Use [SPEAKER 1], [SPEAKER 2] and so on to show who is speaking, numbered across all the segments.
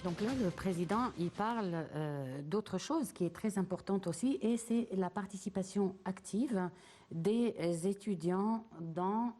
[SPEAKER 1] Donc là, le président, il parle d'autre chose qui est très importante aussi, et c'est la participation active des étudiants dans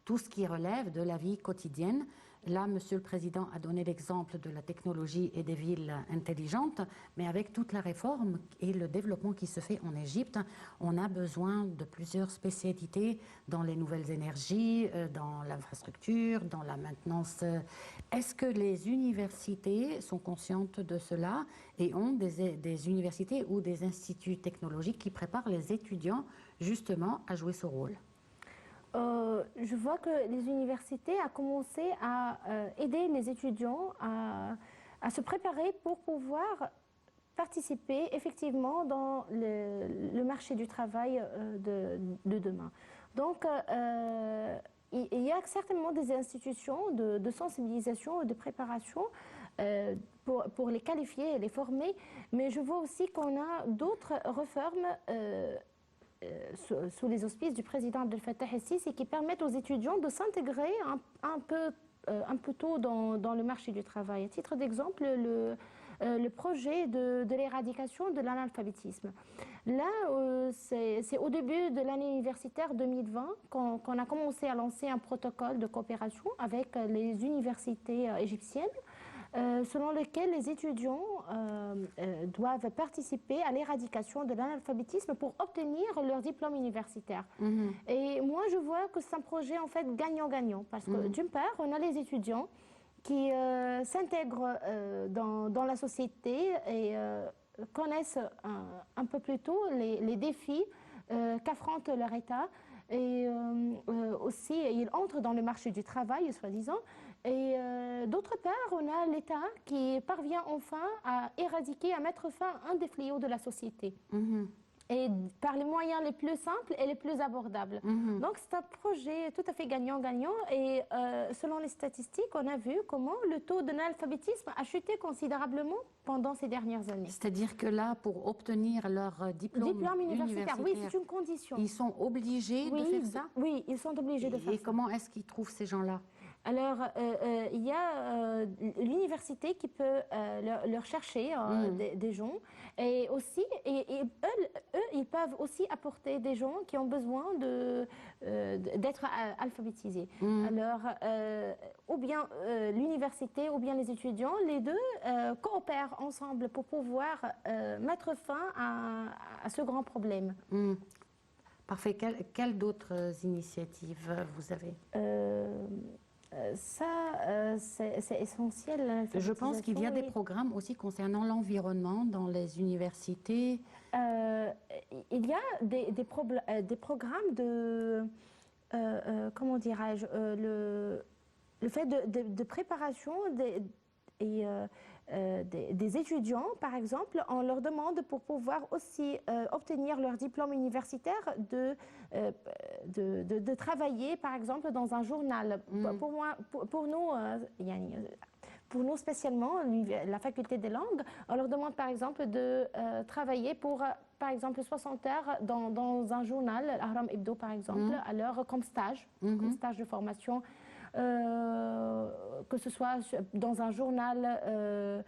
[SPEAKER 1] tout ce qui relève de la vie quotidienne. Là, Monsieur le Président a donné l'exemple de la technologie et des villes intelligentes, mais avec toute la réforme et le développement qui se fait en Égypte, on a besoin de plusieurs spécialités dans les nouvelles énergies, dans l'infrastructure, dans la maintenance. Est-ce que les universités sont conscientes de cela et ont des universités ou des instituts technologiques qui préparent les étudiants justement à jouer ce rôle?
[SPEAKER 2] Je vois que les universités ont commencé à aider les étudiants à se préparer pour pouvoir participer effectivement dans le marché du travail de demain. Donc, il y a certainement des institutions de sensibilisation et de préparation pour les qualifier et les former, mais je vois aussi qu'on a d'autres réformes sous les auspices du président Abdel Fattah el-Sisi qui permettent aux étudiants de s'intégrer un peu tôt dans le marché du travail. À titre d'exemple, le projet de l'éradication de l'analphabétisme. Là, c'est au début de l'année universitaire 2020 qu'on a commencé à lancer un protocole de coopération avec les universités égyptiennes, selon lequel les étudiants doivent participer à l'éradication de l'analphabétisme pour obtenir leur diplôme universitaire. Et moi, je vois que c'est un projet en fait gagnant-gagnant, parce que d'une part, on a les étudiants qui s'intègrent dans la société et connaissent un peu plus tôt les défis qu'affronte leur État. Et aussi, ils entrent dans le marché du travail, soi-disant. Et d'autre part, on a l'État qui parvient enfin à éradiquer, à mettre fin à un des fléaux de la société. Et par les moyens les plus simples et les plus abordables. Donc c'est un projet tout à fait gagnant-gagnant. Et selon les statistiques, on a vu comment le taux d'analphabétisme a chuté considérablement pendant ces dernières années.
[SPEAKER 1] C'est-à-dire que là, pour obtenir leur diplôme universitaire,
[SPEAKER 2] oui, c'est une condition.
[SPEAKER 1] Ils sont obligés de faire ça?
[SPEAKER 2] Oui, ils sont obligés de faire ça.
[SPEAKER 1] Et comment est-ce qu'ils trouvent ces gens-là?
[SPEAKER 2] Alors, il y a l'université qui peut leur chercher des gens, et aussi, eux, ils peuvent aussi apporter des gens qui ont besoin d'être alphabétisés. Alors, ou bien l'université, ou bien les étudiants, les deux coopèrent ensemble pour pouvoir mettre fin à ce grand problème.
[SPEAKER 1] Parfait. Quelles d'autres initiatives vous avez?
[SPEAKER 2] Ça, c'est essentiel.
[SPEAKER 1] Je pense qu'il y a des programmes aussi concernant l'environnement dans les universités.
[SPEAKER 2] Il y a des programmes de, comment dirais-je, le fait de préparation des étudiants, par exemple, on leur demande pour pouvoir aussi obtenir leur diplôme universitaire de travailler, par exemple, dans un journal. Pour nous spécialement, la faculté des langues, on leur demande par exemple de travailler pour, par exemple, 60 heures dans un journal, Ahram Hebdo par exemple, alors comme stage de formation. Que ce soit dans un journal.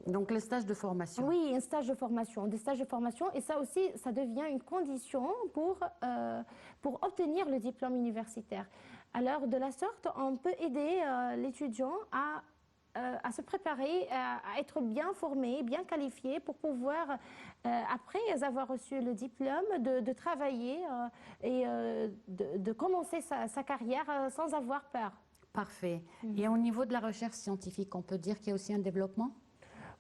[SPEAKER 1] Donc les stages de formation.
[SPEAKER 2] Oui, un stage de formation, des stages de formation, et ça aussi, ça devient une condition pour obtenir le diplôme universitaire. Alors de la sorte, on peut aider l'étudiant à se préparer, à être bien formé, bien qualifié pour pouvoir, après avoir reçu le diplôme, de travailler et de commencer sa carrière sans avoir peur.
[SPEAKER 1] Parfait. Et au niveau de la recherche scientifique, on peut dire qu'il y a aussi un développement?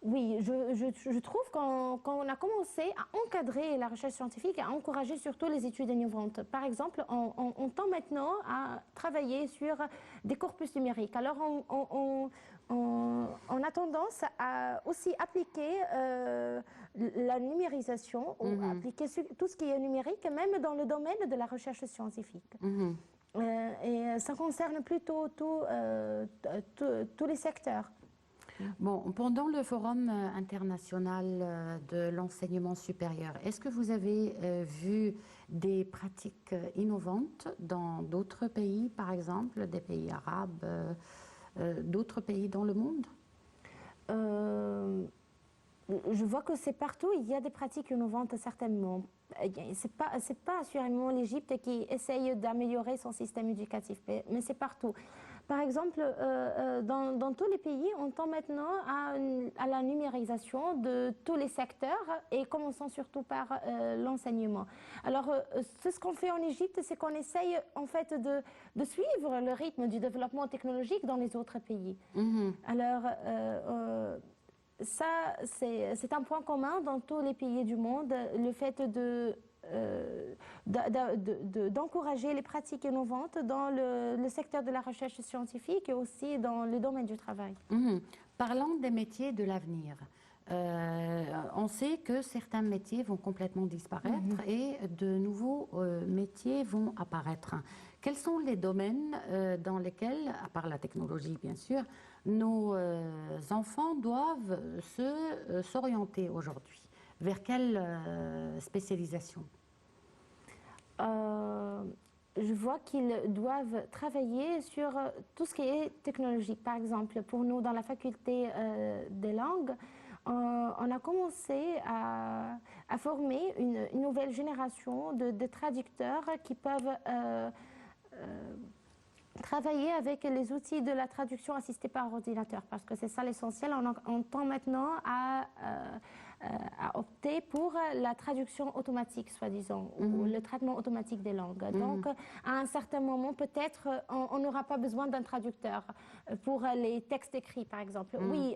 [SPEAKER 2] Oui, je trouve qu'on a commencé à encadrer la recherche scientifique, à encourager surtout les études innovantes. Par exemple, on tend maintenant à travailler sur des corpus numériques. Alors, on a tendance à aussi appliquer la numérisation, ou appliquer tout ce qui est numérique, même dans le domaine de la recherche scientifique. Et ça concerne plutôt tous les secteurs.
[SPEAKER 1] Bon, pendant le Forum international de l'enseignement supérieur, est-ce que vous avez vu des pratiques innovantes dans d'autres pays, par exemple, des pays arabes, d'autres pays dans le monde?
[SPEAKER 2] Je vois que c'est partout, il y a des pratiques innovantes certainement. C'est pas assurément l'Égypte qui essaye d'améliorer son système éducatif, mais c'est partout. Par exemple, dans tous les pays, on tend maintenant à la numérisation de tous les secteurs et commençons surtout par l'enseignement. Alors, ce qu'on fait en Égypte, c'est qu'on essaye en fait de suivre le rythme du développement technologique dans les autres pays. Alors, ça, c'est un point commun dans tous les pays du monde, le fait d'encourager les pratiques innovantes dans le secteur de la recherche scientifique et aussi dans le domaine du travail.
[SPEAKER 1] Parlant des métiers de l'avenir, on sait que certains métiers vont complètement disparaître et de nouveaux métiers vont apparaître. Quels sont les domaines dans lesquels, à part la technologie bien sûr, nos enfants doivent s'orienter aujourd'hui? Vers quelle spécialisation?
[SPEAKER 2] Je vois qu'ils doivent travailler sur tout ce qui est technologique. Par exemple, pour nous, dans la faculté des langues, on a commencé à former une nouvelle génération de traducteurs qui peuvent travailler avec les outils de la traduction assistée par ordinateur, parce que c'est ça l'essentiel. On tend maintenant à opter pour la traduction automatique, soi-disant, ou le traitement automatique des langues. Donc, à un certain moment, peut-être, on n'aura pas besoin d'un traducteur pour les textes écrits, par exemple. Oui,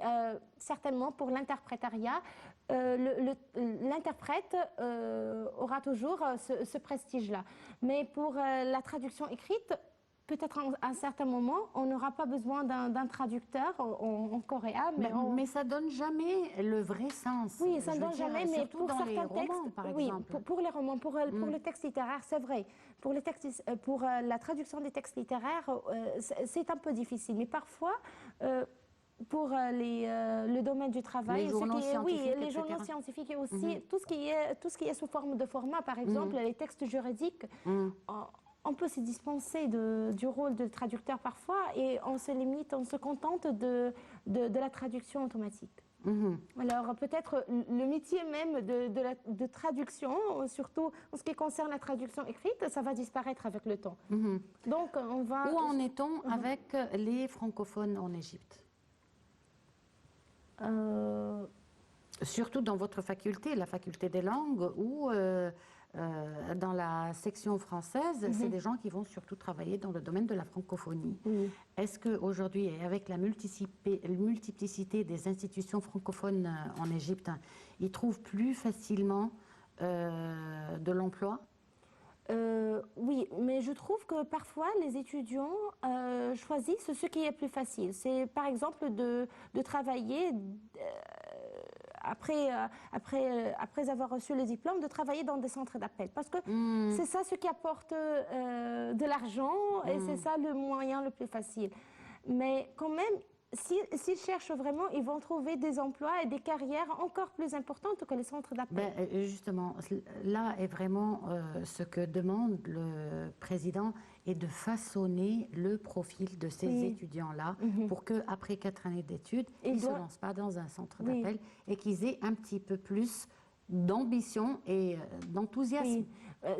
[SPEAKER 2] certainement, pour l'interprétariat, l'interprète aura toujours ce prestige-là. Mais pour la traduction écrite, peut-être à un certain moment, on n'aura pas besoin d'un traducteur en coréen.
[SPEAKER 1] Mais ça ne donne jamais le vrai sens.
[SPEAKER 2] Oui, ça ne donne jamais, mais pour certains textes,
[SPEAKER 1] par exemple.
[SPEAKER 2] Pour les romans, pour le texte littéraire, c'est vrai. Pour la traduction des textes littéraires, c'est un peu difficile. Mais parfois, pour le domaine du travail,
[SPEAKER 1] les journaux scientifiques,
[SPEAKER 2] les journaux scientifiques et aussi tout ce qui est sous forme de format, par exemple, les textes juridiques. On peut se dispenser du rôle de traducteur parfois et on se limite, on se contente de la traduction automatique. Alors peut-être le métier même de traduction, surtout en ce qui concerne la traduction écrite, ça va disparaître avec le temps. Donc on va...
[SPEAKER 1] Où en est-on avec les francophones en Égypte? Surtout dans votre faculté, la faculté des langues, où dans la section française, c'est des gens qui vont surtout travailler dans le domaine de la francophonie. Est-ce qu'aujourd'hui, avec la multiplicité des institutions francophones en Égypte, ils trouvent plus facilement de l'emploi?
[SPEAKER 2] Oui, mais je trouve que parfois les étudiants choisissent ce qui est plus facile. C'est par exemple de travailler après avoir reçu le diplôme, de travailler dans des centres d'appel. Parce que c'est ça ce qui apporte de l'argent et c'est ça le moyen le plus facile. Mais quand même, s'ils cherchent vraiment, ils vont trouver des emplois et des carrières encore plus importantes que les centres d'appel.
[SPEAKER 1] Justement, là est vraiment ce que demande le président, est de façonner le profil de ces étudiants-là pour qu'après 4 années d'études, ils ne se lancent pas dans un centre d'appel et qu'ils aient un petit peu plus d'ambition et d'enthousiasme.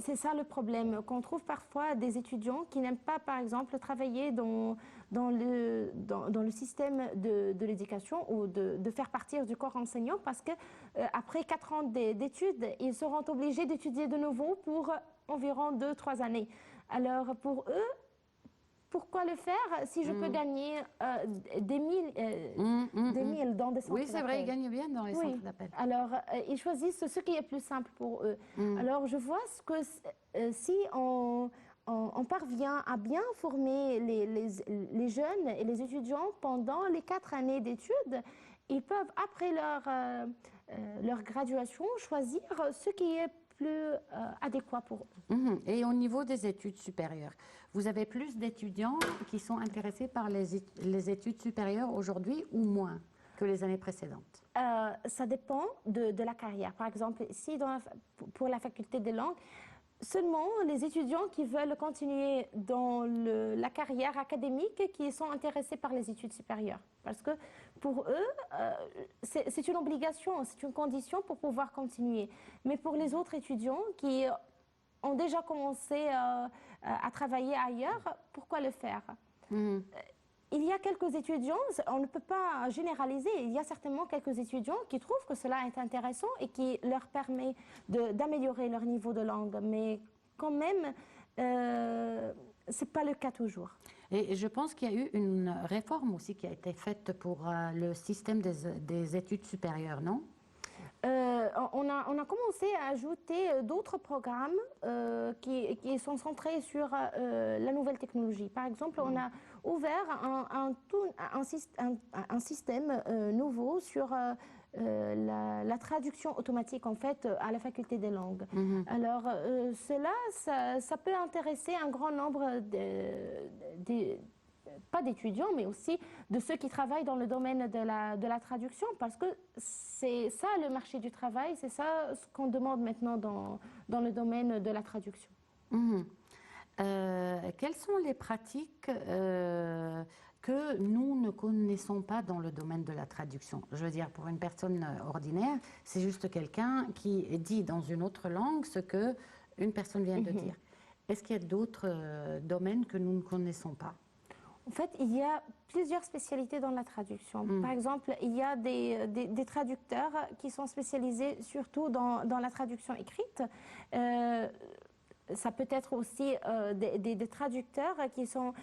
[SPEAKER 2] C'est ça le problème, qu'on trouve parfois des étudiants qui n'aiment pas, par exemple, travailler dans le système de l'éducation ou de faire partir du corps enseignant parce qu'après 4 ans d'études, ils seront obligés d'étudier de nouveau pour environ 2-3 années. Alors pour eux, pourquoi le faire si je peux gagner des milles dans des centres d'appel?
[SPEAKER 1] Oui, c'est vrai, ils gagnent bien dans les centres d'appel.
[SPEAKER 2] Alors, ils choisissent ce qui est plus simple pour eux. Alors, je vois que si on parvient à bien former les jeunes et les étudiants pendant les 4 années d'études, ils peuvent, après leur graduation, choisir ce qui est plus adéquat pour eux.
[SPEAKER 1] Et au niveau des études supérieures, vous avez plus d'étudiants qui sont intéressés par les études supérieures aujourd'hui ou moins que les années précédentes?
[SPEAKER 2] Ça dépend de la carrière. Par exemple, ici, pour la faculté des langues, seulement les étudiants qui veulent continuer dans la carrière académique qui sont intéressés par les études supérieures. Parce que pour eux, c'est une obligation, c'est une condition pour pouvoir continuer. Mais pour les autres étudiants qui ont déjà commencé à travailler ailleurs, pourquoi le faire? Il y a quelques étudiants, on ne peut pas généraliser, il y a certainement quelques étudiants qui trouvent que cela est intéressant et qui leur permet d'améliorer leur niveau de langue. Mais quand même, ce n'est pas le cas toujours.
[SPEAKER 1] Et je pense qu'il y a eu une réforme aussi qui a été faite pour le système des études supérieures, non?
[SPEAKER 2] On a commencé à ajouter d'autres programmes qui sont centrés sur la nouvelle technologie. Par exemple, on a ouvert un système nouveau sur la traduction automatique en fait à la faculté des langues. Alors ça peut intéresser un grand nombre pas d'étudiants, mais aussi de ceux qui travaillent dans le domaine de la traduction, parce que c'est ça le marché du travail, c'est ça ce qu'on demande maintenant dans le domaine de la traduction.
[SPEAKER 1] Quelles sont les pratiques que nous ne connaissons pas dans le domaine de la traduction? Je veux dire, pour une personne ordinaire, c'est juste quelqu'un qui dit dans une autre langue ce qu'une personne vient de dire. Est-ce qu'il y a d'autres domaines que nous ne connaissons pas?
[SPEAKER 2] En fait, il y a plusieurs spécialités dans la traduction. Par exemple, il y a des traducteurs qui sont spécialisés surtout dans la traduction écrite. Ça peut être aussi des traducteurs qui sont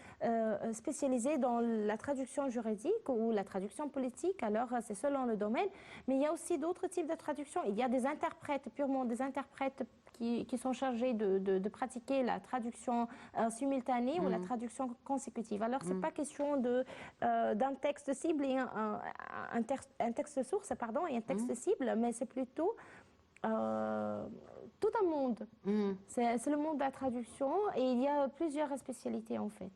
[SPEAKER 2] spécialisés dans la traduction juridique ou la traduction politique, alors c'est selon le domaine. Mais il y a aussi d'autres types de traduction. Il y a des interprètes, purement des interprètes qui sont chargés de pratiquer la traduction simultanée ou la traduction consécutive. Alors, ce n'est pas question d'un texte cible et un texte source, pardon, et un texte cible, mais c'est plutôt tout un monde. C'est le monde de la traduction et il y a plusieurs spécialités en fait.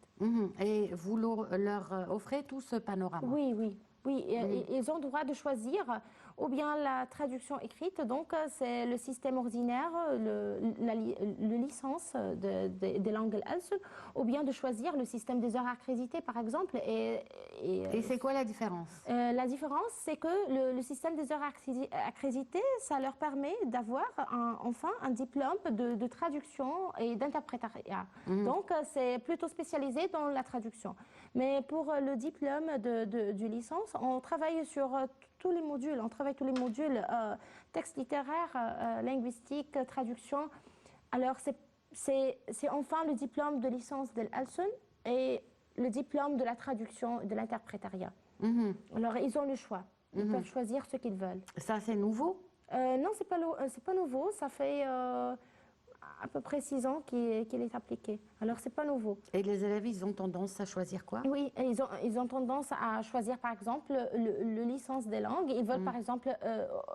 [SPEAKER 1] Et vous leur offrez tout ce panorama?
[SPEAKER 2] Oui, oui. Oui, ils ont le droit de choisir ou bien la traduction écrite, donc c'est le système ordinaire, le licence des langues Elson, ou bien de choisir le système des heures accréditées par exemple. Et
[SPEAKER 1] c'est quoi la différence?
[SPEAKER 2] La différence, c'est que le système des heures accréditées, ça leur permet d'avoir enfin un diplôme de traduction et d'interprétariat. Donc c'est plutôt spécialisé dans la traduction. Mais pour le diplôme du licence, on travaille sur tous les modules. On travaille tous les modules texte littéraire, linguistique, traduction. Alors c'est enfin le diplôme de licence de l'Elson et le diplôme de la traduction et de l'interprétariat. Alors ils ont le choix. Ils peuvent choisir ce qu'ils veulent.
[SPEAKER 1] Ça c'est nouveau?
[SPEAKER 2] Non, c'est pas nouveau. Ça fait à peu près 6 ans qu'il est appliqué. Alors, c'est pas nouveau.
[SPEAKER 1] Et les élèves, ils ont tendance à choisir quoi?
[SPEAKER 2] Oui, ils ont tendance à choisir, par exemple, le licence des langues. Ils veulent, par exemple,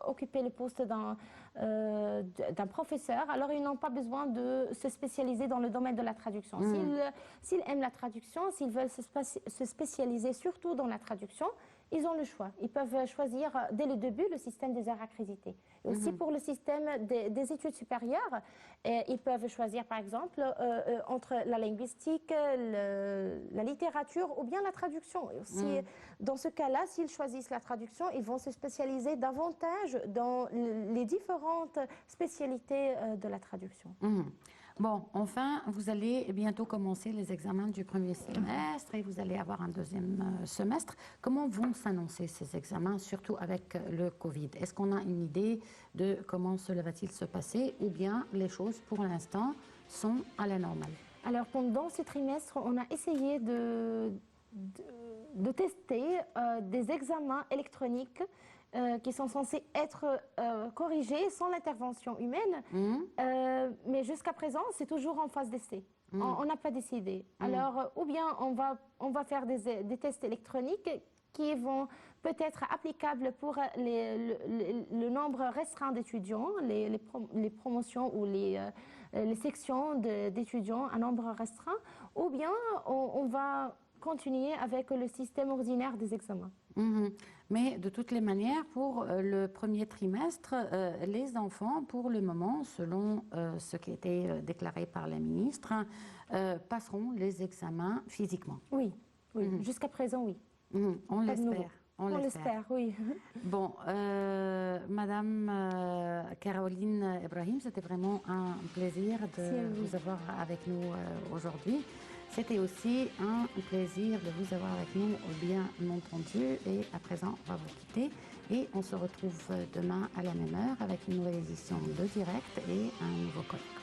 [SPEAKER 2] occuper le poste d'un professeur. Alors, ils n'ont pas besoin de se spécialiser dans le domaine de la traduction. S'ils aiment la traduction, s'ils veulent se spécialiser surtout dans la traduction, ils ont le choix. Ils peuvent choisir dès le début le système des heures accréditées. Aussi pour le système des études supérieures, ils peuvent choisir par exemple entre la linguistique, la littérature ou bien la traduction. Et aussi, dans ce cas-là, s'ils choisissent la traduction, ils vont se spécialiser davantage dans les différentes spécialités de la traduction.
[SPEAKER 1] Bon, enfin, vous allez bientôt commencer les examens du premier semestre et vous allez avoir un deuxième semestre. Comment vont s'annoncer ces examens, surtout avec le Covid? Est-ce qu'on a une idée de comment cela va-t-il se passer ou bien les choses, pour l'instant, sont à la normale?
[SPEAKER 2] Alors, pendant ce trimestre, on a essayé de tester des examens électroniques qui sont censés être corrigés sans l'intervention humaine. Mais jusqu'à présent, c'est toujours en phase d'essai. On n'a pas décidé. Alors, ou bien on va faire des tests électroniques qui vont peut-être applicables pour le nombre restreint d'étudiants, les promotions ou les sections d'étudiants, un nombre restreint, ou bien on va continuer avec le système ordinaire des examens.
[SPEAKER 1] Mais de toutes les manières, pour le premier trimestre, les enfants, pour le moment, selon ce qui a été déclaré par la ministre, passeront les examens physiquement.
[SPEAKER 2] Oui, oui. Jusqu'à présent, oui.
[SPEAKER 1] On
[SPEAKER 2] Pas de nouveau.
[SPEAKER 1] l'espère.
[SPEAKER 2] On l'espère, oui.
[SPEAKER 1] Bon, Madame Caroline Ibrahim, c'était vraiment un plaisir de vous avoir avec nous aujourd'hui. C'était aussi un plaisir de vous avoir avec nous, bien entendu. Et à présent, on va vous quitter. Et on se retrouve demain à la même heure avec une nouvelle édition de Direct et un nouveau colloque.